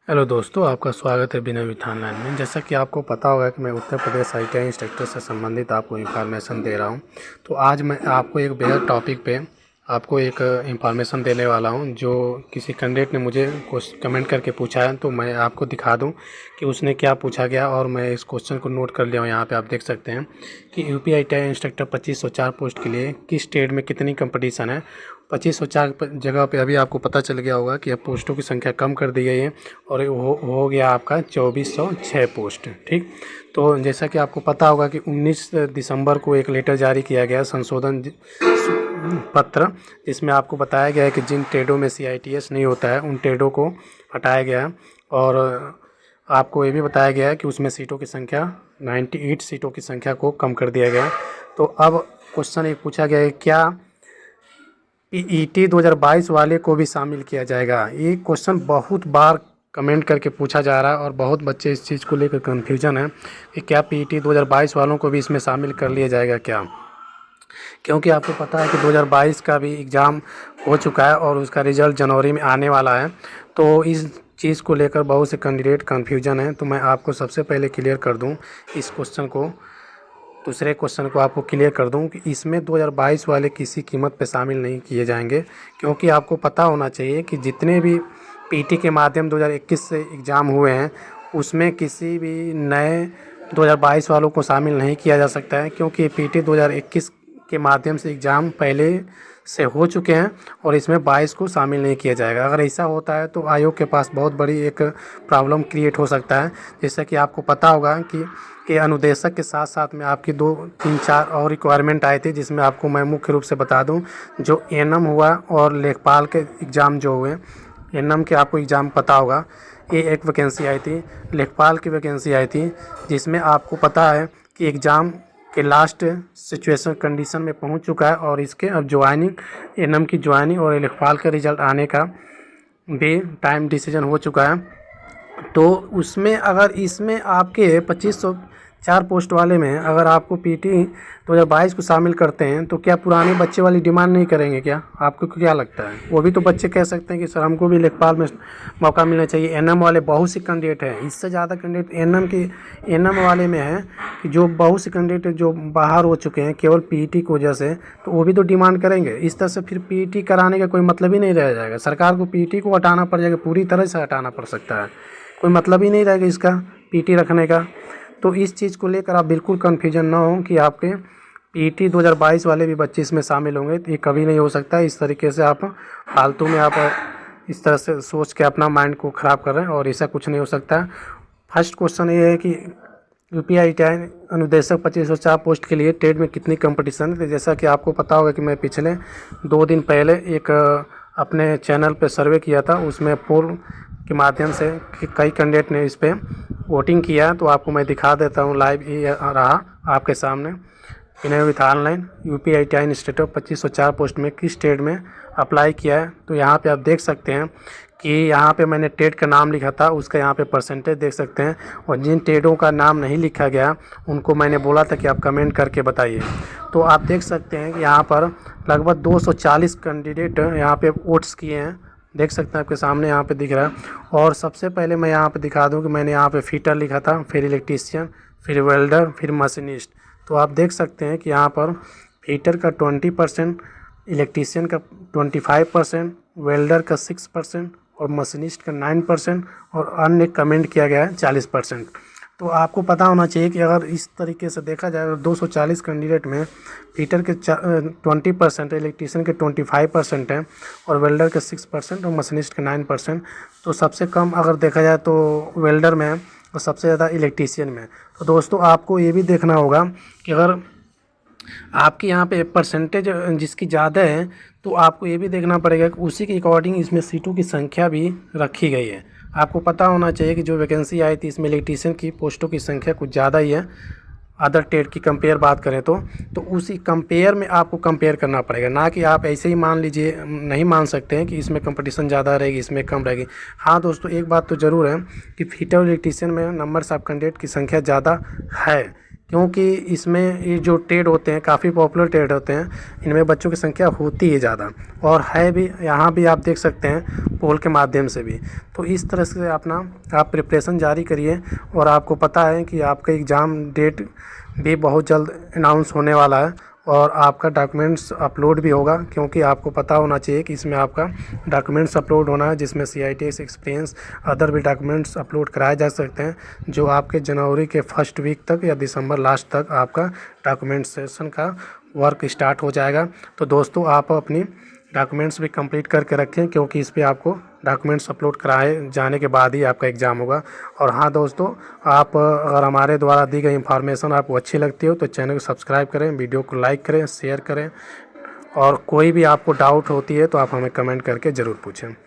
Hello दोस्तों, आपका स्वागत है बिना विधान लाइन में। जैसा कि आपको पता होगा कि मैं उत्तर प्रदेश ITI इंस्ट्रक्टर से संबंधित आपको इन्फॉर्मेशन दे रहा हूं। तो आज मैं आपको एक बेहद टॉपिक पे आपको एक इन्फॉर्मेशन देने वाला हूं, जो किसी कैंडिडेट ने मुझे कमेंट करके पूछा है। तो मैं आपको दिखा दूं कि उसने क्या पूछा गया, और मैं इस क्वेश्चन को नोट कर लिया हूँ। यहाँ पे आप देख सकते हैं कि UP ITI इंस्ट्रक्टर 2504 पोस्ट के लिए किस स्टेट में कितनी कंपटीशन है। 2504 जगह पे अभी आपको पता चल गया होगा कि अब पोस्टों की संख्या कम कर दी गई है और हो गया आपका 2406 पोस्ट। ठीक, तो जैसा कि आपको पता होगा कि 19 दिसंबर को एक लेटर जारी किया गया, संशोधन पत्र, जिसमें आपको बताया गया है कि जिन ट्रेडों में CITS नहीं होता है उन ट्रेडों को हटाया गया है। और आपको ये भी बताया गया है कि उसमें सीटों की संख्या 98 सीटों की संख्या को कम कर दिया गया है। तो अब क्वेश्चन ये पूछा गया है, क्या PET 2022 वाले को भी शामिल किया जाएगा। ये क्वेश्चन बहुत बार कमेंट करके पूछा जा रहा है और बहुत बच्चे इस चीज़ को लेकर कन्फ्यूजन है कि क्या PET 2022 वालों को भी इसमें शामिल कर लिया जाएगा क्या। क्योंकि आपको पता है कि 2022 का भी एग्ज़ाम हो चुका है और उसका रिज़ल्ट जनवरी में आने वाला है। तो इस चीज़ को लेकर बहुत से कैंडिडेट कन्फ्यूजन है। तो मैं आपको सबसे पहले क्लियर कर दूं इस क्वेश्चन को, दूसरे क्वेश्चन को आपको क्लियर कर दूं कि इसमें 2022 वाले किसी कीमत पे शामिल नहीं किए जाएंगे। क्योंकि आपको पता होना चाहिए कि जितने भी PET के माध्यम 2021 से एग्ज़ाम हुए हैं उसमें किसी भी नए 2022 वालों को शामिल नहीं किया जा सकता है, क्योंकि PET 2021 के माध्यम से एग्ज़ाम पहले से हो चुके हैं और इसमें 22 को शामिल नहीं किया जाएगा। अगर ऐसा होता है तो आयोग के पास बहुत बड़ी एक प्रॉब्लम क्रिएट हो सकता है। जैसा कि आपको पता होगा कि अनुदेशक के साथ साथ में आपकी 2, 3, 4 और रिक्वायरमेंट आई थी, जिसमें आपको मैं मुख्य रूप से बता दूं, जो ANM हुआ और लेखपाल के एग्ज़ाम जो हुए। ANM के आपको एग्ज़ाम पता होगा, ये एक वैकेंसी आई थी, लेखपाल की वैकेंसी आई थी, जिसमें आपको पता है कि एग्ज़ाम के लास्ट सिचुएशन कंडीशन में पहुंच चुका है और इसके अब ज्वाइनिंग, ANM की ज्वाइनिंग और लेखपाल का रिज़ल्ट आने का भी टाइम डिसीजन हो चुका है। तो उसमें अगर इसमें आपके 2504 पोस्ट वाले में अगर आपको PET 2022 को शामिल करते हैं तो क्या पुराने बच्चे वाली डिमांड नहीं करेंगे क्या? आपको क्या लगता है? वो भी तो बच्चे कह सकते हैं कि सर हमको भी लेखपाल में मौका मिलना चाहिए। ANM वाले बहुत से कैंडिडेट हैं, इससे ज़्यादा कैंडिडेट ANM वाले में है कि जो बहुत से कैंडिडेट जो बाहर हो चुके हैं केवल PET की वजह से, तो वो भी तो डिमांड करेंगे। इस तरह से फिर PET कराने का कोई मतलब ही नहीं रह जाएगा। सरकार को PET को हटाना पड़ जाएगा, पूरी तरह से हटाना पड़ सकता है, कोई मतलब ही नहीं रहेगा इसका PET रखने का। तो इस चीज़ को लेकर आप बिल्कुल कन्फ्यूजन ना हो कि आपके PET 2022 वाले भी बच्चे इसमें शामिल होंगे, तो ये कभी नहीं हो सकता। इस तरीके से आप फालतू में आप इस तरह से सोच के अपना माइंड को ख़राब कर रहे हैं, और ऐसा कुछ नहीं हो सकता। फर्स्ट क्वेश्चन ये है कि UP ITI अनुदेशक 2504 पोस्ट के लिए टेट में कितनी कंपटीशन है। तो जैसा कि आपको पता होगा कि मैं पिछले 2 दिन पहले एक अपने चैनल पे सर्वे किया था, उसमें पोल के माध्यम से कई कैंडिडेट ने इस पर वोटिंग किया। तो आपको मैं दिखा देता हूँ, लाइव ही रहा आपके सामने। बिना विधान line UP ITI instructor 2504 post में किस स्टेट में अप्लाई किया है। तो यहाँ पे आप देख सकते हैं कि यहाँ पे मैंने टेट का नाम लिखा था, उसका यहाँ पे परसेंटेज देख सकते हैं। और जिन टेटों का नाम नहीं लिखा गया उनको मैंने बोला था कि आप कमेंट करके बताइए। तो आप देख सकते हैं कि यहाँ पर लगभग 240 कैंडिडेट यहाँ पे वोट्स किए हैं, देख सकते हैं आपके सामने यहाँ पे दिख रहा है। और सबसे पहले मैं यहाँ पे दिखा दूँ कि मैंने यहाँ पे फिटर लिखा था, फिर इलेक्ट्रीशियन, फिर वेल्डर, फिर मशीनिस्ट। तो आप देख सकते हैं कि यहाँ पर फिटर का 20%, इलेक्ट्रीशियन का 25%, वेल्डर का 6% और मशीनिस्ट का 9% और अन्य कमेंट किया गया है 40%। तो आपको पता होना चाहिए कि अगर इस तरीके से देखा जाए तो 240 कैंडिडेट में फिटर के 20%, इलेक्ट्रीशियन के 25% है और वेल्डर के 6% और मशीनिस्ट के 9%। तो सबसे कम अगर देखा जाए तो वेल्डर में है और सबसे ज़्यादा इलेक्ट्रीशियन में है। तो दोस्तों आपको ये भी देखना होगा कि अगर आपके यहाँ पे परसेंटेज जिसकी ज़्यादा है तो आपको ये भी देखना पड़ेगा कि उसी के अकॉर्डिंग इसमें सीटों की संख्या भी रखी गई है। आपको पता होना चाहिए कि जो वैकेंसी आई थी इसमें इलेक्ट्रीशियन की पोस्टों की संख्या कुछ ज़्यादा ही है, अदर टेट की कंपेयर बात करें तो उसी कंपेयर में आपको कंपेयर करना पड़ेगा, ना कि आप ऐसे ही मान लीजिए। नहीं मान सकते हैं कि इसमें कंपटीशन ज़्यादा रहेगी इसमें कम रहेगी। हाँ दोस्तों, एक बात तो ज़रूर है कि फिटर और इलेक्ट्रीशियन में नंबर्स ऑफ कैंडिडेट की संख्या ज़्यादा है, क्योंकि इसमें ये जो टेट होते हैं काफ़ी पॉपुलर टेट होते हैं, इनमें बच्चों की संख्या होती है ज़्यादा और है भी, यहाँ भी आप देख सकते हैं पोल के माध्यम से भी। तो इस तरह से अपना आप प्रिपरेशन जारी करिए और आपको पता है कि आपका एग्ज़ाम डेट भी बहुत जल्द अनाउंस होने वाला है और आपका डॉक्यूमेंट्स अपलोड भी होगा, क्योंकि आपको पता होना चाहिए कि इसमें आपका डॉक्यूमेंट्स अपलोड होना है, जिसमें CITS एक्सपीरियंस अदर भी डॉक्यूमेंट्स अपलोड कराए जा सकते हैं, जो आपके जनवरी के फर्स्ट वीक तक या दिसंबर लास्ट तक आपका डॉक्यूमेंटेशन का वर्क स्टार्ट हो जाएगा। तो दोस्तों आप अपनी डॉक्यूमेंट्स भी कंप्लीट करके रखें, क्योंकि इस पे आपको डॉक्यूमेंट्स अपलोड कराए जाने के बाद ही आपका एग्ज़ाम होगा। और हाँ दोस्तों, आप अगर हमारे द्वारा दी गई इन्फॉर्मेशन आपको अच्छी लगती हो तो चैनल को सब्सक्राइब करें, वीडियो को लाइक करें, शेयर करें और कोई भी आपको डाउट होती है तो आप हमें कमेंट करके ज़रूर पूछें।